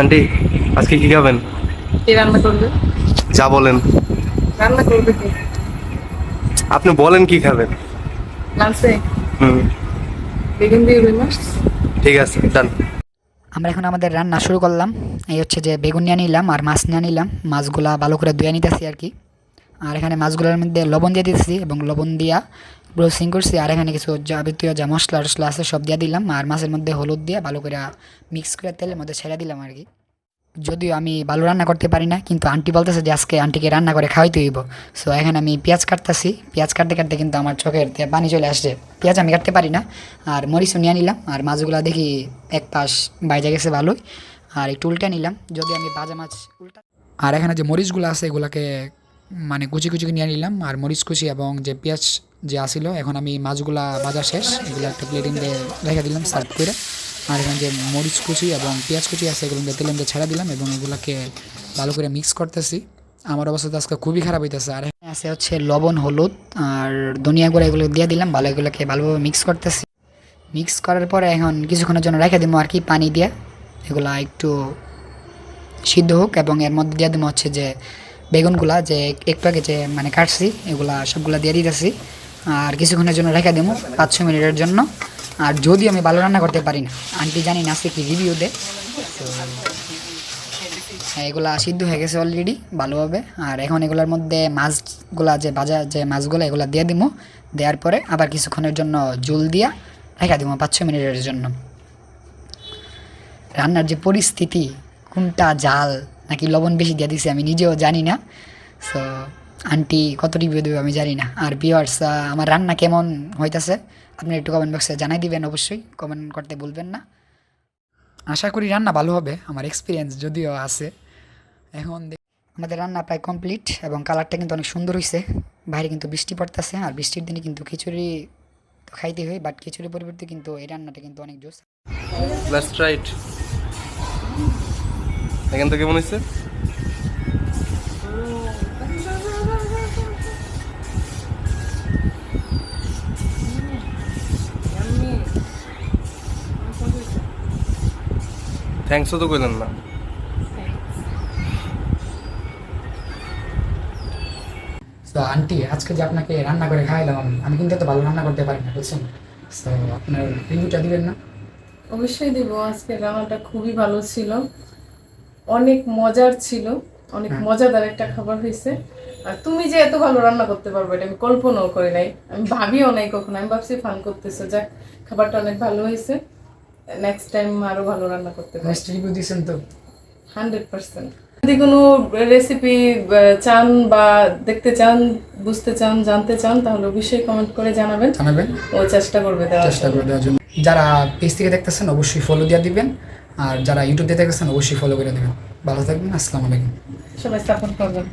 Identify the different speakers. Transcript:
Speaker 1: Aunty, আজকে কি খাবেন?
Speaker 2: কে রান্না করবে?
Speaker 1: যা বলেন।
Speaker 2: রান্না করবে কে?
Speaker 1: আপনি বলেন কি খাবেন।
Speaker 2: লাঞ্চে
Speaker 1: হুম,
Speaker 2: বেগুন দিয়ে রুই মাছ।
Speaker 1: ঠিক আছে, ডান।
Speaker 3: আমরা এখন আমাদের রান্না শুরু করলাম। এই হচ্ছে যে বেগুন নিয়ে নিলাম আর মাছ নিয়ে নিলাম, মাছগুলা ভালো করে ধুয়ে নিতেছি আর কি। আর এখানে মাছগুলোর মধ্যে লবণ দিয়ে দিতেছি এবং লবণ দিয়া ব্রোসিং করছি। আর এখানে কিছু যাবতীয় যা মশলা টশলা আছে সব দিয়ে দিলাম, আর মাছের মধ্যে হলুদ দিয়ে ভালো করে মিক্স করে তেলের মধ্যে ছেড়ে দিলাম আর কি। যদিও আমি ভালো রান্না করতে পারি না, কিন্তু আন্টি বলতেছে যে আজকে আন্টিকে রান্না করে খাওয়াইতে হইব। সো এখানে আমি পেঁয়াজ কাটতেছি, পেঁয়াজ কাটতে কাটতে কিন্তু আমার চোখের দিয়ে পানি চলে আসছে। পেঁয়াজ আমি কাটতে পারি না। আর মরিচও নিয়ে নিলাম, আর মাছগুলো দেখি এক পাশ বাইজা গেছে ভালোই, আর একটু উল্টে নিলাম, যদি আমি ভাজা মাছ উল্টা। আর এখানে যে মরিচগুলো আছে এগুলাকে মানে কুচি কুচি নিয়ে নিলাম, আর মরিচ কুচি এবং যে পেঁয়াজ যে আসিল, এখন আমি মাছগুলা ভাজা শেষ, এগুলো একটা প্লেটিং দিয়ে রেখে দিলাম সার্ভ করে। আর এখানে যে মরিচ কুচি এবং পেঁয়াজ কুচি আছে এগুলো তেলের মধ্যে ছেড়ে দিলাম এবং এগুলোকে ভালো করে মিক্স করতেছি। আমার অবস্থা তো আজকে খুবই খারাপ হইতেছে। আর এখানে আছে হচ্ছে লবণ, হলুদ আর ধনিয়া গুঁড়া, এগুলো দিয়ে দিলাম, ভালো এগুলোকে ভালোভাবে মিক্স করতেছি। মিক্স করার পরে এখন কিছুক্ষণের জন্য রেখে দিব আর কি, পানি দিয়ে এগুলা একটু সিদ্ধ হোক। এবং এর মধ্যে দিয়ে দেবো হচ্ছে যে বেগুনগুলা যে একটু আগে যে মানে কাটছি এগুলা সবগুলা দিয়ে দিতেছি। আর কিছুক্ষণের জন্য রেখে দেবো 5-6 মিনিটের জন্য। আর যদি আমি ভালো রান্না করতে পারি না, আন্টি জানি না আজকে কি রিভিউ দেয়। তো হ্যাঁ, এগুলা সিদ্ধ হয়ে গেছে অলরেডি ভালোভাবে। আর এখন এগুলোর মধ্যে মাছগুলা যে ভাজা যে মাছগুলো এগুলা দিয়ে দিব, দেওয়ার পরে আবার কিছুক্ষণের জন্য জল দিয়া রেখে দিব 5-6 মিনিটের জন্য। রান্নার যে পরিস্থিতি, কোনটা জাল নাকি লবণ বেশি দিয়ে দিছি আমি নিজেও জানি না। সো আন্টি কত রিভিউ দেবে আমি জানি না। আর ভিউয়ার্স, আমার রান্না কেমন হইতাছে আপনি একটু কমেন্ট বক্সে জানাই দিবেন, অবশ্যই কমেন্ট করতে ভুলবেন না। আশা করি রান্না ভালো হবে, আমার এক্সপিরিয়েন্স যদিও আছে। এখন আমাদের রান্না প্রায় কমপ্লিট এবং কালারটা কিন্তু অনেক সুন্দর হয়েছে। বাইরে কিন্তু বৃষ্টি পড়তেছে, আর বৃষ্টির দিনে কিন্তু খিচুড়ি তো খাইতে হয়, বাট খিচুড়ির পরিবর্তে কিন্তু এই রান্নাটা কিন্তু অনেক জোস।
Speaker 1: Let's try it. এখান থেকে কেমন হয়েছে? থ্যাঙ্কসও তো কইলেন না।
Speaker 3: তো আন্টি, আজকে যে আপনাকে রান্না করে খাওয়াইলাম আমি কিন্তু এত ভালো রান্না করতে পারি না, বুঝছেন? তো আপনার রিভিউটা দিবেন না?
Speaker 2: অবশ্যই দিব। আজকে রান্নাটা খুবই ভালো ছিল, অনেক মজার ছিল, অনেক মজাদার একটা খাবার হয়েছে। আর তুমি যে এত ভালো রান্না করতে পারবে এটা আমি কল্পনাও করি নাই, আমি ভাবিও নাই কখনো। আমি ভাবছি ফান করতেছো, যাক খাবারটা অনেক ভালো হয়েছে, নেক্সট টাইম আরো ভালো রান্না করতে পারবো।
Speaker 3: নেক্সট রিভিউ দিয়েছেন তো?
Speaker 2: 100%। যদি কোনো রেসিপি চান বা দেখতে চান, বুঝতে চান, জানতে চান, তাহলে অবশ্যই কমেন্ট করে জানাবেন,
Speaker 3: জানাবেন,
Speaker 2: ও চেষ্টা করবে দেওয়ার
Speaker 3: চেষ্টা
Speaker 2: জন্য।
Speaker 3: করে দেওয়ার জন্য। যারা পেজ থেকে দেখতেছেন অবশ্যই ফলো দিয়ে দিবেন, আর যারা ইউটিউব দিয়ে দেখতেছেন অবশ্যই ফলো করে দেবেন। ভালো থাকবেন, আসসালামু আলাইকুম।
Speaker 2: সবাই সাপোর্ট করবেন।